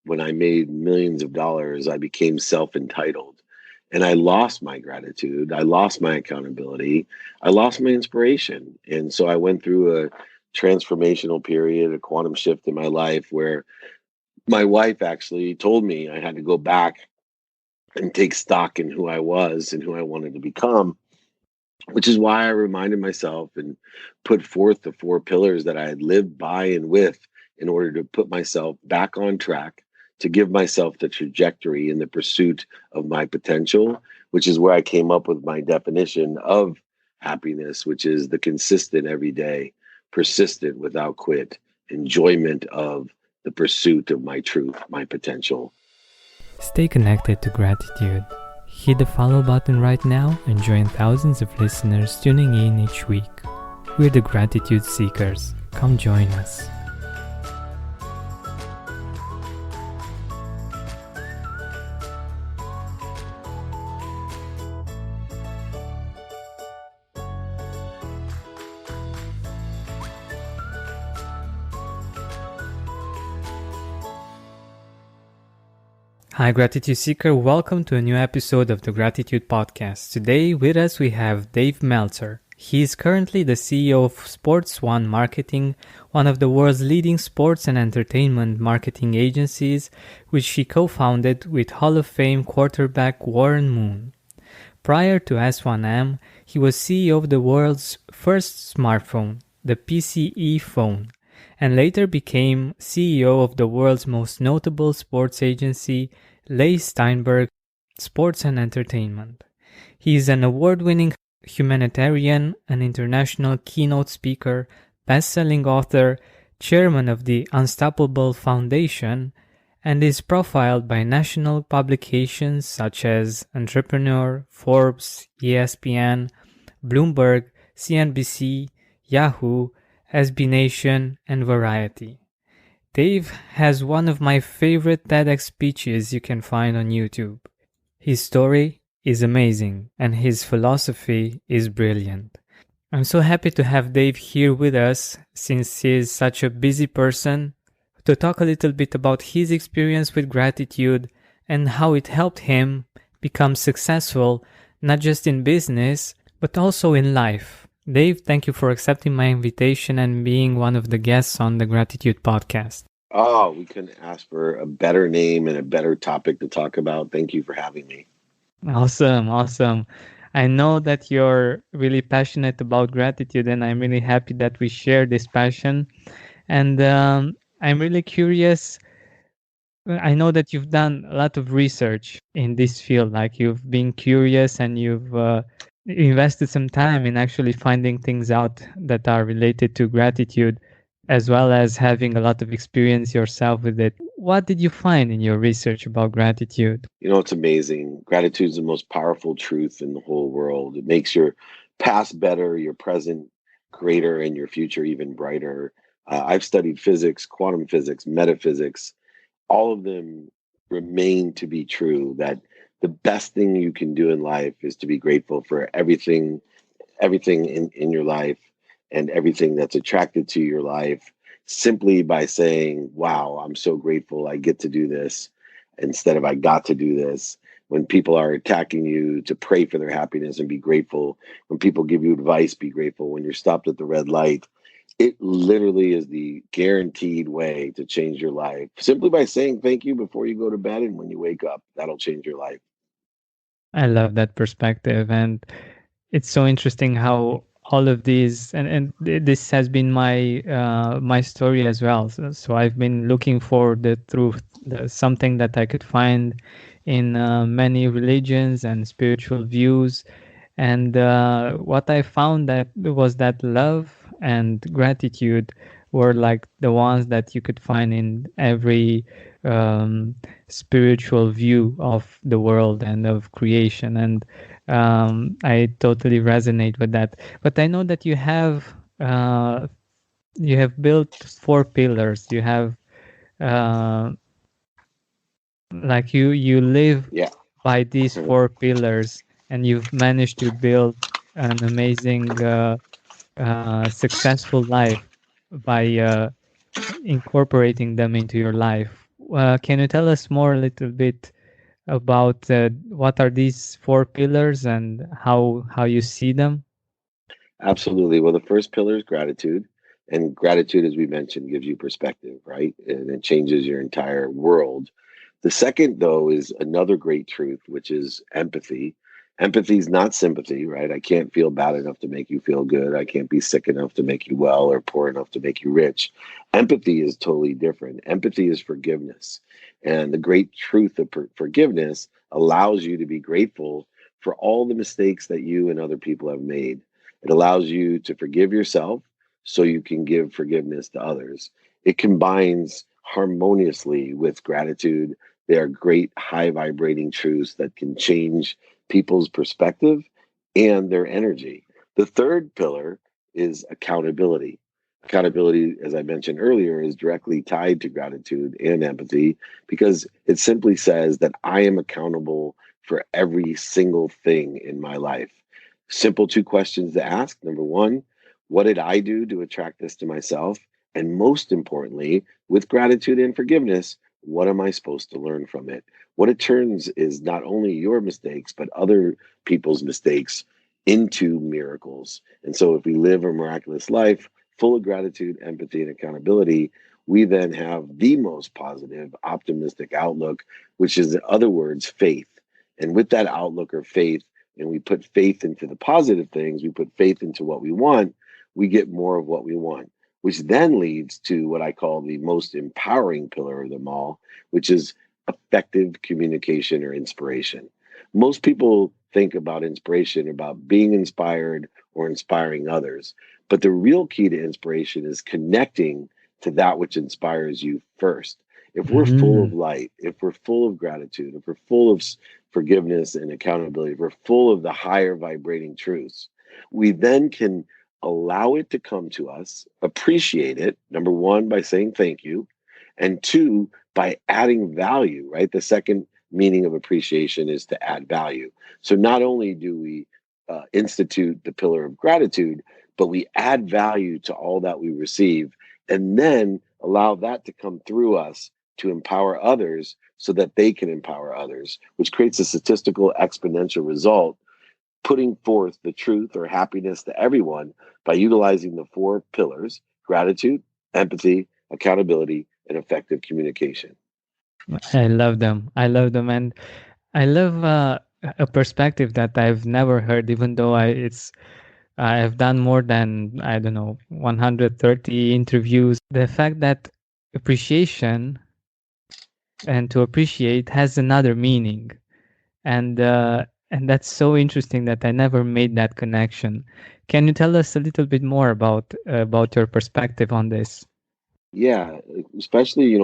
when I made millions of dollars, I became self-entitled. And I lost my gratitude. I lost my accountability. I lost my inspiration. And so I went through a transformational period, a quantum shift in my life where my wife actually told me I had to go back and take stock in who I was and who I wanted to become, which is why I reminded myself and put forth the four pillars that I had lived by and with in order to put myself back on track, to give myself the trajectory in the pursuit of my potential, which is where I came up with my definition of happiness, which is the consistent every day, persistent without quit, enjoyment of the pursuit of my truth, my potential. Stay connected to gratitude. Hit the follow button right now and join thousands of listeners tuning in each week. We're the Gratitude Seekers. Come join us. Hi, Gratitude Seeker. Welcome to a new episode of the Gratitude Podcast. Today with us we have Dave Meltzer. He is currently the CEO of SportsOne Marketing, one of the world's leading sports and entertainment marketing agencies, which he co-founded with Hall of Fame quarterback Warren Moon. Prior to S1M, he was CEO of the world's first smartphone, the PCE phone, and later became CEO of the world's most notable sports agency, Leigh Steinberg Sports and Entertainment. He is an award-winning humanitarian, an international keynote speaker, best-selling author, chairman of the Unstoppable Foundation, and is profiled by national publications such as Entrepreneur, Forbes, ESPN, Bloomberg, CNBC, Yahoo, SB Nation, and Variety. Dave has one of my favorite TEDx speeches you can find on YouTube. His story is amazing, and his philosophy is brilliant. I'm so happy to have Dave here with us, since he is such a busy person, to talk a little bit about his experience with gratitude and how it helped him become successful, not just in business, but also in life. Dave, thank you for accepting my invitation and being one of the guests on the Gratitude Podcast. Oh, we couldn't ask for a better name and a better topic to talk about. Thank you for having me. Awesome. I know that you're really passionate about gratitude, and I'm really happy that we share this passion. And I'm really curious. I know that you've done a lot of research in this field, like you've been curious and you've invested some time in actually finding things out that are related to gratitude, as well as having a lot of experience yourself with it. What did you find in your research about gratitude? You know, it's amazing. Gratitude is the most powerful truth in the whole world. It makes your past better, your present greater, and your future even brighter. I've studied physics, quantum physics, metaphysics. All of them remain to be true, that the best thing you can do in life is to be grateful for everything in your life and everything that's attracted to your life, simply by saying, wow, I'm so grateful I get to do this, instead of I got to do this. When people are attacking you, to pray for their happiness and be grateful. When people give you advice, be grateful. When you're stopped at the red light, it literally is the guaranteed way to change your life. Simply by saying thank you before you go to bed and when you wake up, that'll change your life. I love that perspective, and it's so interesting how all of these this has been my my story as well. So I've been looking for the truth, something that I could find in many religions and spiritual views, and what I found that was that love and gratitude were like the ones that you could find in every spiritual view of the world and of creation, and I totally resonate with that. But I know that you have built four pillars. You have like you live Yeah. by these four pillars, and you've managed to build an amazing successful life by incorporating them into your life. can you tell us more a little bit about what are these four pillars and how you see them? Absolutely. Well, the first pillar is gratitude. And gratitude, as we mentioned, gives you perspective, right? And it changes your entire world. The second, though, is another great truth, which is empathy. Empathy is not sympathy, right? I can't feel bad enough to make you feel good. I can't be sick enough to make you well or poor enough to make you rich. Empathy is totally different. Empathy is forgiveness. And the great truth of forgiveness allows you to be grateful for all the mistakes that you and other people have made. It allows you to forgive yourself so you can give forgiveness to others. It combines harmoniously with gratitude. They are great high vibrating truths that can change people's perspective and their energy. The third pillar is accountability. Accountability, as I mentioned earlier, is directly tied to gratitude and empathy because it simply says that I am accountable for every single thing in my life. Simple two questions to ask. Number one, what did I do to attract this to myself? And most importantly, with gratitude and forgiveness, what am I supposed to learn from it? What it turns is not only your mistakes, but other people's mistakes into miracles. And so if we live a miraculous life full of gratitude, empathy, and accountability, we then have the most positive, optimistic outlook, which is, in other words, faith. And with that outlook or faith, and we put faith into the positive things, we put faith into what we want, we get more of what we want, which then leads to what I call the most empowering pillar of them all, which is effective communication or inspiration. Most people think about inspiration, about being inspired or inspiring others. But the real key to inspiration is connecting to that which inspires you first. If we're full of Mm. light, if we're full of gratitude, if we're full of forgiveness and accountability, if we're full of the higher vibrating truths, we then can allow it to come to us, appreciate it, number one, by saying thank you, and two, by adding value, right? The second meaning of appreciation is to add value. So not only do we institute the pillar of gratitude, but we add value to all that we receive and then allow that to come through us to empower others so that they can empower others, which creates a statistical exponential result, putting forth the truth or happiness to everyone by utilizing the four pillars: gratitude, empathy, accountability, and effective communication. I love them. I love them, and I love a perspective that I've never heard. Even though I have done more than, I don't know, 130 interviews. The fact that appreciation and to appreciate has another meaning, and that's so interesting that I never made that connection. Can you tell us a little bit more about your perspective on this? Yeah, especially,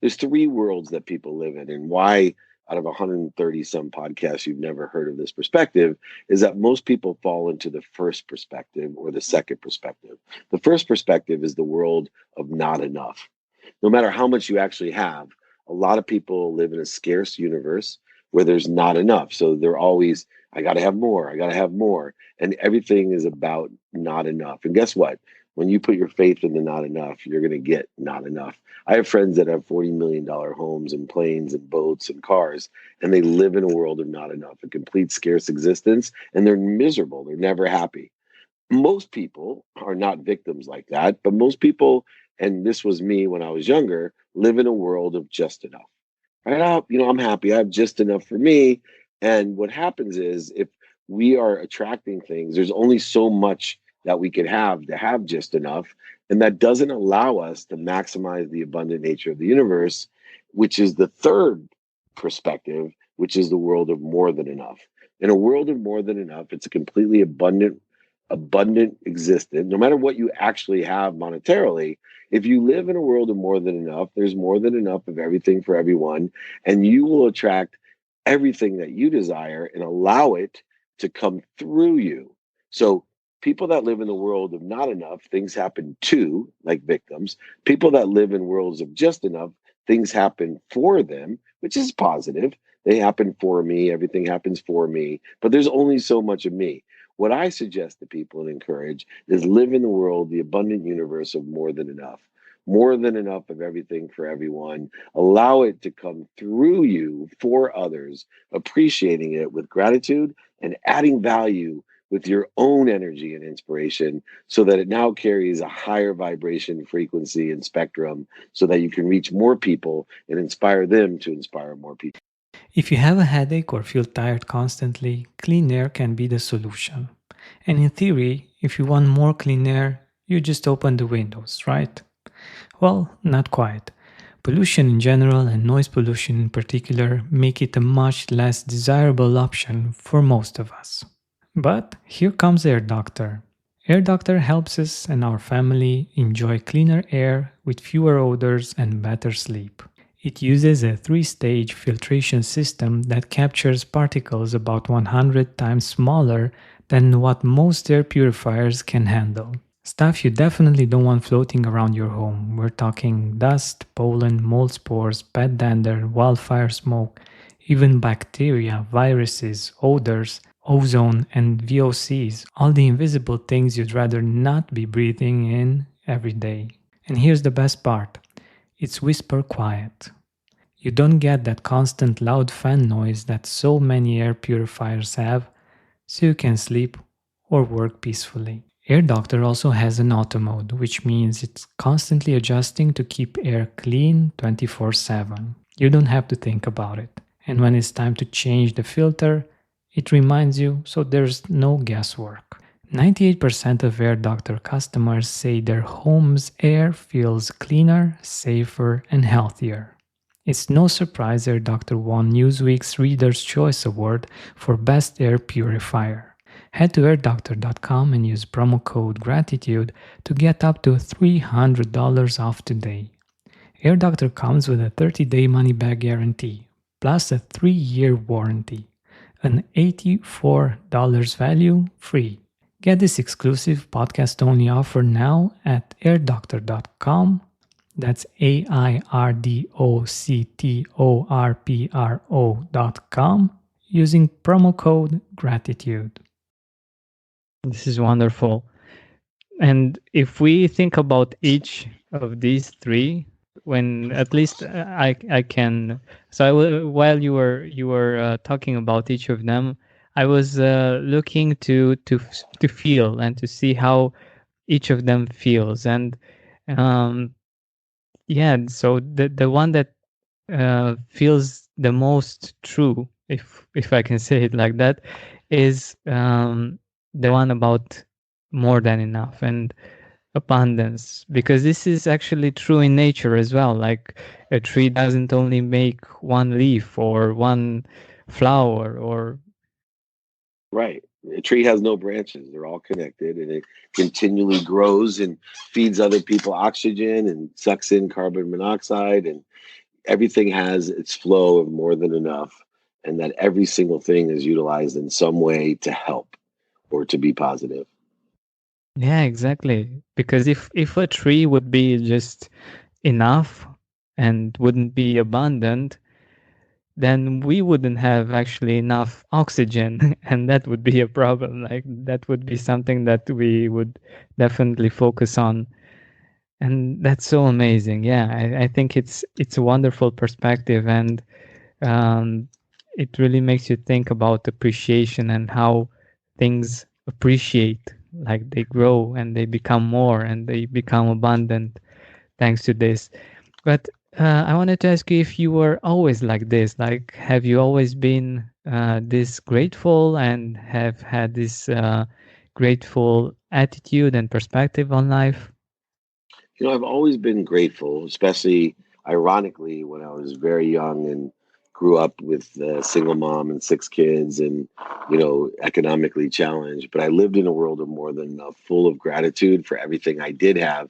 there's three worlds that people live in. And why, out of 130 some podcasts, you've never heard of this perspective is that most people fall into the first perspective or the second perspective. The first perspective is the world of not enough. No matter how much you actually have, a lot of people live in a scarce universe where there's not enough. So they're always, I got to have more, I got to have more. And everything is about not enough. And guess what? When you put your faith in the not enough, you're going to get not enough. I have friends that have $40 million homes and planes and boats and cars, and they live in a world of not enough, a complete scarce existence, and they're miserable. They're never happy. Most people are not victims like that, but most people, and this was me when I was younger, live in a world of just enough. Right up, I'm happy. I have just enough for me. And what happens is if we are attracting things, there's only so much that we can have to have just enough. And that doesn't allow us to maximize the abundant nature of the universe, which is the third perspective, which is the world of more than enough. In a world of more than enough, it's a completely abundant existence. No matter what you actually have monetarily, if you live in a world of more than enough, there's more than enough of everything for everyone, and you will attract everything that you desire and allow it to come through you. So, people that live in the world of not enough, things happen to, like victims. People that live in worlds of just enough, things happen for them, which is positive. They happen for me, everything happens for me, but there's only so much of me. What I suggest to people and encourage is live in the world, the abundant universe of more than enough. more than enough of everything for everyone. Allow it to come through you for others, appreciating it with gratitude and adding value with your own energy and inspiration so that it now carries a higher vibration, frequency, and spectrum so that you can reach more people and inspire them to inspire more people. If you have a headache or feel tired constantly, clean air can be the solution. And in theory, if you want more clean air, you just open the windows, right? Well, not quite. Pollution in general and noise pollution in particular make it a much less desirable option for most of us. But here comes Air Doctor. Air Doctor helps us and our family enjoy cleaner air with fewer odors and better sleep. It uses a 3-stage filtration system that captures particles about 100 times smaller than what most air purifiers can handle. Stuff you definitely don't want floating around your home. We're talking dust, pollen, mold spores, pet dander, wildfire smoke, even bacteria, viruses, odors, ozone, and VOCs, all the invisible things you'd rather not be breathing in every day. And here's the best part. It's whisper quiet. You don't get that constant loud fan noise that so many air purifiers have, so you can sleep or work peacefully. Air Doctor also has an auto mode, which means it's constantly adjusting to keep air clean 24/7. You don't have to think about it. And when it's time to change the filter, it reminds you, so there's no guesswork. 98% of Air Doctor customers say their home's air feels cleaner, safer, and healthier. It's no surprise Air Doctor won Newsweek's Reader's Choice Award for Best Air Purifier. Head to airdoctor.com and use promo code GRATITUDE to get up to $300 off today. Air Doctor comes with a 30-day money-back guarantee, plus a 3-year warranty. An $84 value free. Get this exclusive podcast-only offer now at airdoctor.com. That's airdoctorpro.com using promo code GRATITUDE. This is wonderful. And if we think about each of these three, when at least I can, so while you were talking about each of them, I was looking to feel and to see how each of them feels, and yeah, so the one that feels the most true, if I can say it like that, is the one about more than enough and abundance, because this is actually true in nature as well. Like a tree doesn't only make one leaf or one flower or Right. A tree has no branches. They're all connected and it continually grows and feeds other people oxygen and sucks in carbon monoxide, and everything has its flow of more than enough, and that every single thing is utilized in some way to help or to be positive. yeah, exactly. Because if a tree would be just enough and wouldn't be abundant, then we wouldn't have actually enough oxygen and that would be a problem. Like that would be something that we would definitely focus on. And that's so amazing. Yeah, I think it's a wonderful perspective, and um, it really makes you think about appreciation and how things appreciate, like they grow and they become more and they become abundant thanks to this. But I wanted to ask you if you were always like this. Like, have you always been this grateful and have had this grateful attitude and perspective on life? I've always been grateful, especially ironically when I was very young and grew up with a single mom and 6 kids and, economically challenged. But I lived in a world of more than enough, full of gratitude for everything I did have.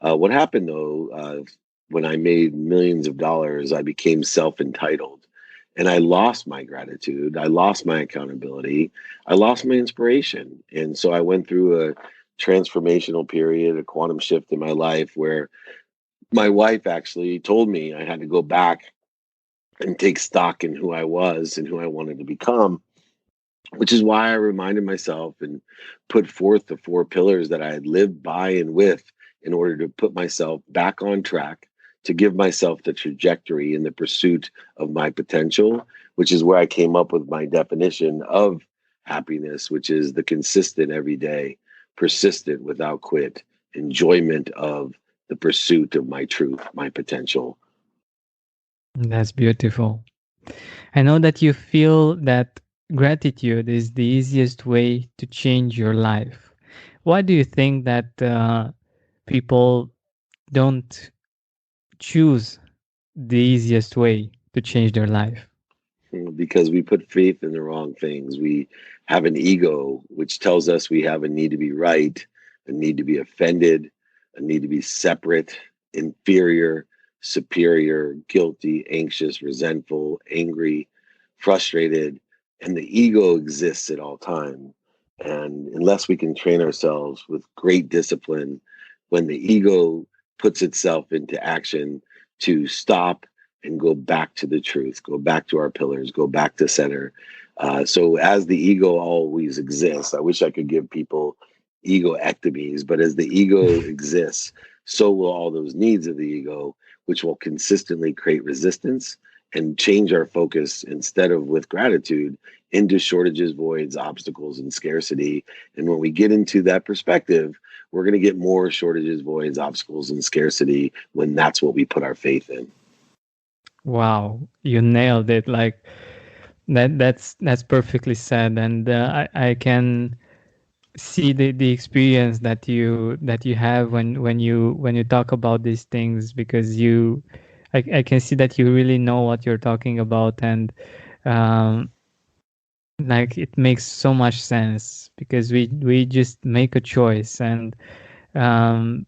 What happened though, when I made millions of dollars, I became self-entitled and I lost my gratitude. I lost my accountability. I lost my inspiration. And so I went through a transformational period, a quantum shift in my life where my wife actually told me I had to go back and take stock in who I was and who I wanted to become, which is why I reminded myself and put forth the 4 pillars that I had lived by and with in order to put myself back on track, to give myself the trajectory in the pursuit of my potential, which is where I came up with my definition of happiness, which is the consistent everyday, persistent without quit, enjoyment of the pursuit of my truth, my potential. That's beautiful. I know that you feel that gratitude is the easiest way to change your life. Why do you think that people don't choose the easiest way to change their life? Because we put faith in the wrong things. We have an ego which tells us we have a need to be right, a need to be offended, a need to be separate, inferior, superior, guilty, anxious, resentful, angry, frustrated, and the ego exists at all time. And unless we can train ourselves with great discipline, when the ego puts itself into action to stop and go back to the truth, go back to our pillars, go back to center. So as the ego always exists, I wish I could give people egoectomies, but as the ego exists, so will all those needs of the ego, which will consistently create resistance and change our focus instead of with gratitude into shortages, voids, obstacles, and scarcity. And when we get into that perspective, we're going to get more shortages, voids, obstacles, and scarcity when that's what we put our faith in. Wow, you nailed it. Like that's perfectly said, and I can see the experience that you have when you talk about these things, because I can see that you really know what you're talking about, and um, like it makes so much sense because we just make a choice, and um,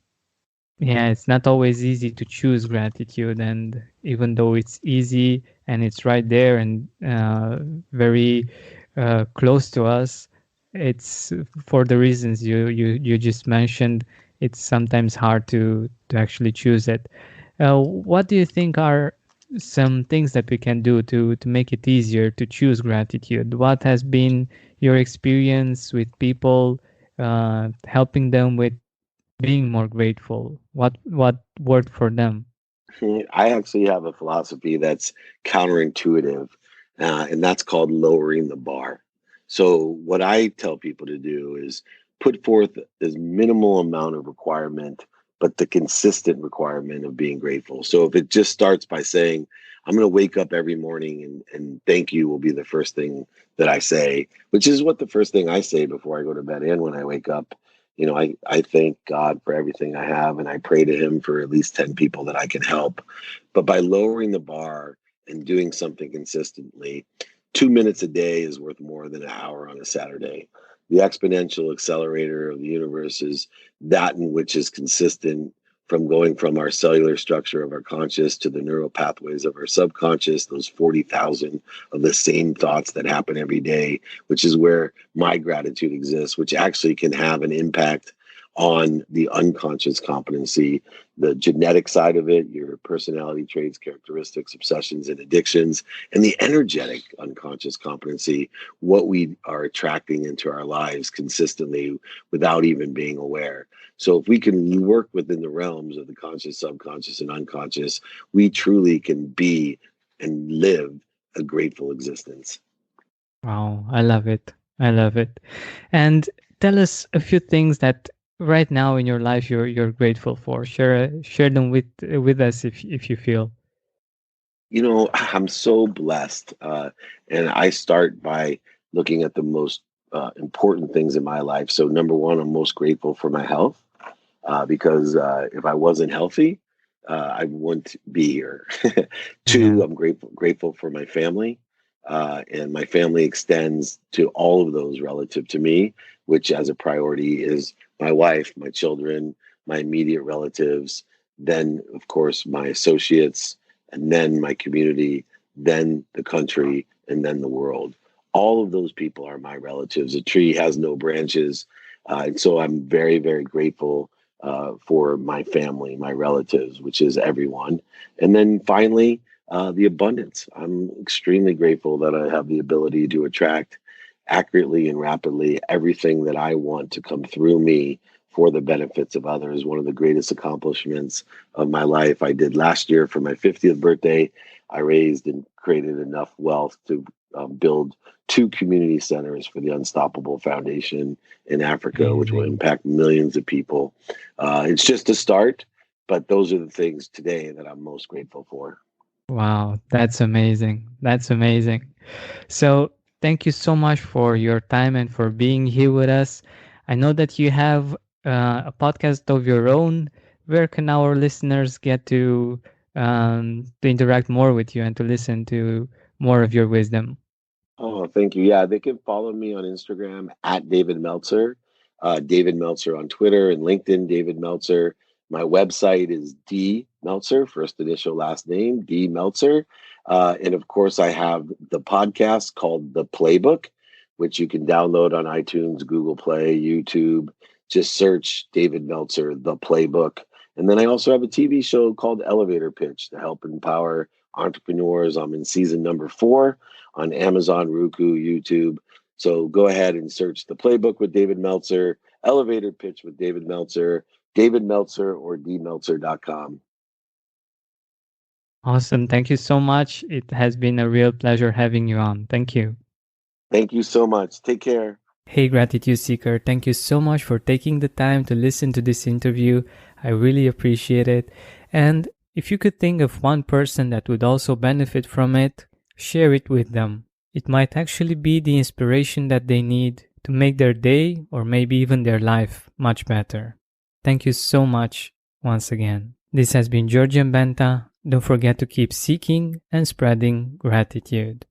yeah, it's not always easy to choose gratitude, and even though it's easy and it's right there and very close to us, it's for the reasons you just mentioned. It's sometimes hard to actually choose it. What do you think are some things that we can do to make it easier to choose gratitude? What has been your experience with people helping them with being more grateful? What worked for them? I actually have a philosophy that's counterintuitive, and that's called lowering the bar. So, what I tell people to do is put forth as minimal amount of requirement, but the consistent requirement of being grateful. So, if it just starts by saying, I'm going to wake up every morning and thank you will be the first thing that I say, which is what the first thing I say before I go to bed and when I wake up. I thank God for everything I have, and I pray to Him for at least 10 people that I can help. But by lowering the bar and doing something consistently, 2 minutes a day is worth more than an hour on a Saturday. The exponential accelerator of the universe is that in which is consistent, from going from our cellular structure of our conscious to the neural pathways of our subconscious, those 40,000 of the same thoughts that happen every day, which is where my gratitude exists, which actually can have an impact on the unconscious competency, the genetic side of it, your personality traits, characteristics, obsessions, and addictions, and the energetic unconscious competency, what we are attracting into our lives consistently without even being aware. So if we can work within the realms of the conscious, subconscious, and unconscious, we truly can be and live a grateful existence. Wow, I love it. I love it. And tell us a few things that right now in your life you're grateful for. Share them with us if you feel. I'm so blessed. And I start by looking at the most important things in my life. So, number one, I'm most grateful for my health because if I wasn't healthy, I wouldn't be here. Two, Yeah. I'm grateful for my family. And my family extends to all of those relative to me, which as a priority is my wife, my children, my immediate relatives, then, of course, my associates, and then my community, then the country, and then the world. All of those people are my relatives. A tree has no branches. And so I'm very, very grateful for my family, my relatives, which is everyone. And then finally, the abundance. I'm extremely grateful that I have the ability to attract accurately and rapidly everything that I want to come through me for the benefits of others. One of the greatest accomplishments of my life I did last year for my 50th birthday. I raised and created enough wealth to build 2 community centers for the Unstoppable Foundation in Africa, which will Amazing. impact millions of people. It's just a start, but those are the things today that I'm most grateful for. Wow, that's amazing. That's amazing. So, thank you so much for your time and for being here with us. I know that you have a podcast of your own. Where can our listeners get to interact more with you and to listen to more of your wisdom? Oh, thank you. Yeah, they can follow me on Instagram at David Meltzer, David Meltzer on Twitter and LinkedIn, David Meltzer. My website is D Meltzer, first initial, last name, D Meltzer. And of course, I have the podcast called The Playbook, which you can download on iTunes, Google Play, YouTube. Just search David Meltzer, The Playbook. And then I also have a TV show called Elevator Pitch to help empower entrepreneurs. I'm in season number 4 on Amazon, Roku, YouTube. So go ahead and search The Playbook with David Meltzer, Elevator Pitch with David Meltzer, David Meltzer, or dmeltzer.com. Awesome. Thank you so much. It has been a real pleasure having you on. Thank you. Thank you so much. Take care. Hey, Gratitude Seeker, thank you so much for taking the time to listen to this interview. I really appreciate it. And if you could think of one person that would also benefit from it, share it with them. It might actually be the inspiration that they need to make their day or maybe even their life much better. Thank you so much once again. This has been Georgian Benta. Don't forget to keep seeking and spreading gratitude.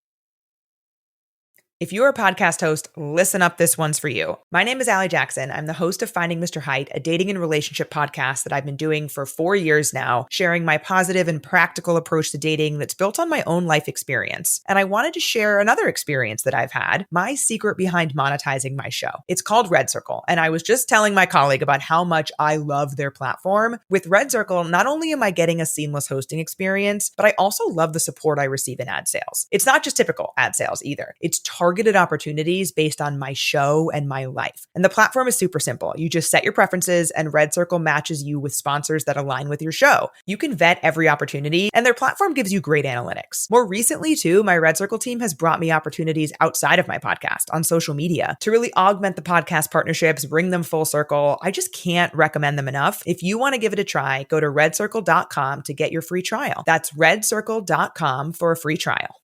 If you're a podcast host, listen up, this one's for you. My name is Allie Jackson. I'm the host of Finding Mr. Height, a dating and relationship podcast that I've been doing for 4 years now, sharing my positive and practical approach to dating that's built on my own life experience. And I wanted to share another experience that I've had, my secret behind monetizing my show. It's called Red Circle, and I was just telling my colleague about how much I love their platform. With Red Circle, not only am I getting a seamless hosting experience, but I also love the support I receive in ad sales. It's not just typical ad sales either. It's targeted opportunities based on my show and my life. And the platform is super simple. You just set your preferences and Red Circle matches you with sponsors that align with your show. You can vet every opportunity and their platform gives you great analytics. More recently too, my Red Circle team has brought me opportunities outside of my podcast on social media to really augment the podcast partnerships, bring them full circle. I just can't recommend them enough. If you want to give it a try, go to redcircle.com to get your free trial. That's redcircle.com for a free trial.